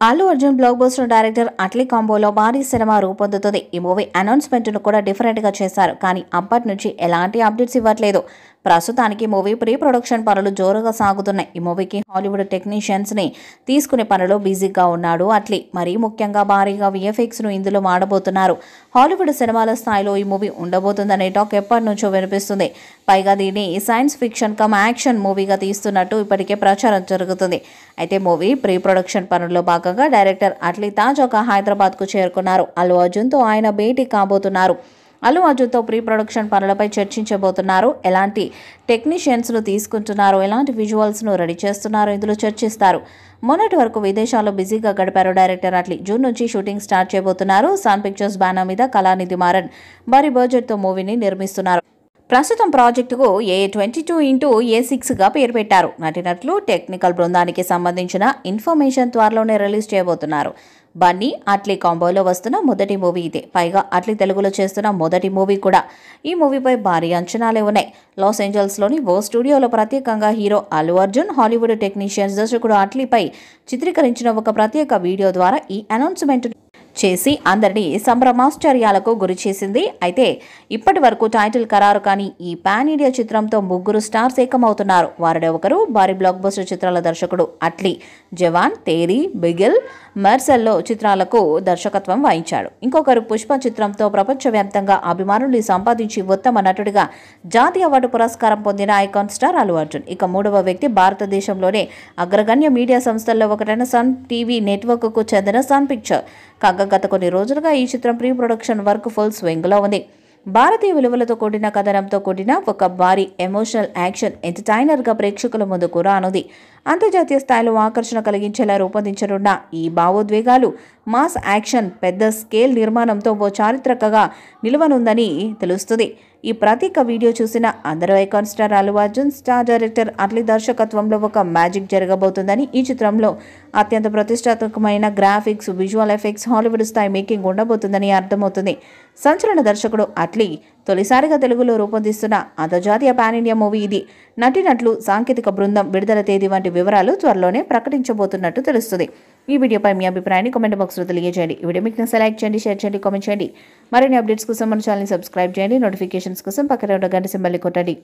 Allu Arjun blockbuster director Atlee కాంబోలో భారీ సినిమా రూపొందుతుంది. ఈ మూవీ అనౌన్స్మెంట్ ను కూడా డిఫరెంట్ గా చేశారు. కానీ అప్పటి నుంచి ఎలాంటి అప్డేట్స్ ఇవ్వట్లేదు. ప్రస్తుతానికి మూవీ ప్రీ ప్రొడక్షన్ పనులు జోరుగా సాగుతున్నాయి. ఈ మూవీకి హాలీవుడ్ టెక్నీషియన్స్ ని తీసుకునే పనిలో బిజీగా ఉన్నాడు అట్లీ. మరీ ముఖ్యంగా భారీగా విఎఫ్ఎక్స్ ను ఇందులో వాడబోతున్నారు. హాలీవుడ్ సినిమాల స్థాయిలో ఈ మూవీ ఉండబోతుందనే టాక్ ఎప్పటి నుంచో వినిపిస్తుంది. పైగా దీన్ని సైన్స్ ఫిక్షన్ కమ్ యాక్షన్ మూవీగా తీస్తున్నట్టు ఇప్పటికే ప్రచారం జరుగుతుంది. అయితే మూవీ ప్రీ ప్రొడక్షన్ పనుల్లో భాగంగా డైరెక్టర్ అట్లీ తాజాగా హైదరాబాద్ కు చేరుకున్నారు. అల్లు అర్జున్ తో ఆయన భేటీ కాబోతున్నారు. అల్లు అర్జున్తో ప్రీ ప్రొడక్షన్ పనులపై చర్చించబోతున్నారు. ఎలాంటి టెక్నీషియన్స్ను తీసుకుంటున్నారు, ఎలాంటి విజువల్స్ను రెడీ చేస్తున్నారో ఇందులో చర్చిస్తారు. మొన్నటి వరకు విదేశాల్లో బిజీగా గడిపారు డైరెక్టర్ అట్లీ. జూన్ నుంచి షూటింగ్ స్టార్ట్ చేయబోతున్నారు. సన్ పిక్చర్స్ బ్యానర్ మీద కళానిధి మారన్ భారీ బడ్జెట్తో మూవీని నిర్మిస్తున్నారు. ప్రస్తుతం ప్రాజెక్టుకు A22x A6గా పేరు పెట్టారు. నటినట్లు టెక్నికల్ బృందానికి సంబంధించిన ఇన్ఫర్మేషన్ త్వరలోనే రిలీజ్ చేయబోతున్నారు. బన్నీ అట్లీ కాంబోలో వస్తున్న మొదటి మూవీ ఇదే. పైగా అట్లీ తెలుగులో చేస్తున్న మొదటి మూవీ కూడా. ఈ మూవీపై భారీ అంచనాలే ఉన్నాయి. లాస్ ఏంజల్స్లోని ఓ స్టూడియోలో ప్రత్యేకంగా hero Allu Arjun, Hollywood technicians, దర్శకుడు అట్లీపై చిత్రీకరించిన ఒక ప్రత్యేక వీడియో ద్వారా ఈ అనౌన్స్మెంట్ చేసి అందరినీ సంభ్రమాశ్చర్యాలకు గురి చేసింది. అయితే ఇప్పటి వరకు టైటిల్ ఖరారు కానీ ఈ పాన్ ఇండియా చిత్రంతో ముగ్గురు స్టార్స్ ఏకమవుతున్నారు. వారిలో ఒకరు భారీ బ్లాక్ బస్టర్ చిత్రాల దర్శకుడు అట్లీ. జవాన్, తేరీ, బిగిల్, మెర్సెల్లో చిత్రాలకు దర్శకత్వం వహించాడు. ఇంకొకరు పుష్ప చిత్రంతో ప్రపంచవ్యాప్తంగా అభిమానుల్ని సంపాదించి ఉత్తమ నటుడిగా జాతీయ అవార్డు పురస్కారం పొందిన ఐకాన్ స్టార్ అల్లు అర్జున్. ఇక మూడవ వ్యక్తి భారతదేశంలోనే అగ్రగణ్య మీడియా సంస్థల్లో ఒకటైన సన్ టీవీ నెట్వర్క్కు చెందిన సన్ పిక్చర్. కాగా గత కొన్ని రోజులుగా ఈ చిత్రం ప్రీ ప్రొడక్షన్ వర్క్ ఫుల్ స్వింగ్లో ఉంది. భారతీయ విలువలతో కూడిన కథనంతో కూడిన ఒక భారీ ఎమోషనల్ యాక్షన్ ఎంటర్టైనర్గా ప్రేక్షకుల ముందుకు రానుంది. అంతర్జాతీయ స్థాయిలో ఆకర్షణ కలిగించేలా రూపొందించనున్న ఈ భావోద్వేగాలు మాస్ యాక్షన్ పెద్ద స్కేల్ నిర్మాణంతో ఓ చారిత్రకగా నిలవనుందని తెలుస్తుంది. ఈ ప్రత్యేక వీడియో చూసిన అందరూ icon star Allu Arjun, star director Atlee దర్శకత్వంలో ఒక మ్యాజిక్ జరగబోతుందని, ఈ చిత్రంలో అత్యంత ప్రతిష్టాత్మకమైన గ్రాఫిక్స్, విజువల్ ఎఫెక్ట్స్, హాలీవుడ్ స్థాయి మేకింగ్ ఉండబోతుందని అర్థమవుతుంది. సంచలన దర్శకుడు అట్లీ తొలిసారిగా తెలుగులో రూపొందిస్తున్న అంతర్జాతీయ పాన్ ఇండియా మూవీ ఇది. నటినట్లు, సాంకేతిక బృందం, విడుదల తేదీ వంటి వివరాలు త్వరలోనే ప్రకటించబోతున్నట్టు తెలుస్తుంది. ఈ వీడియోపై మీ అభిప్రాయాన్ని కామెంట్ బాక్స్లో తెలియజేయండి. ఈ వీడియో మీకు లైక్ చేయండి, షేర్ చేయండి, కామెంట్ చేయండి. మరిన్ని అప్డేట్స్ కోసం మన ఛానల్ని సబ్స్క్రైబ్ చేయండి. నోటిఫికేషన్స్ కోసం పక్కన ఉన్న గంట సింబల్ని కొట్టండి.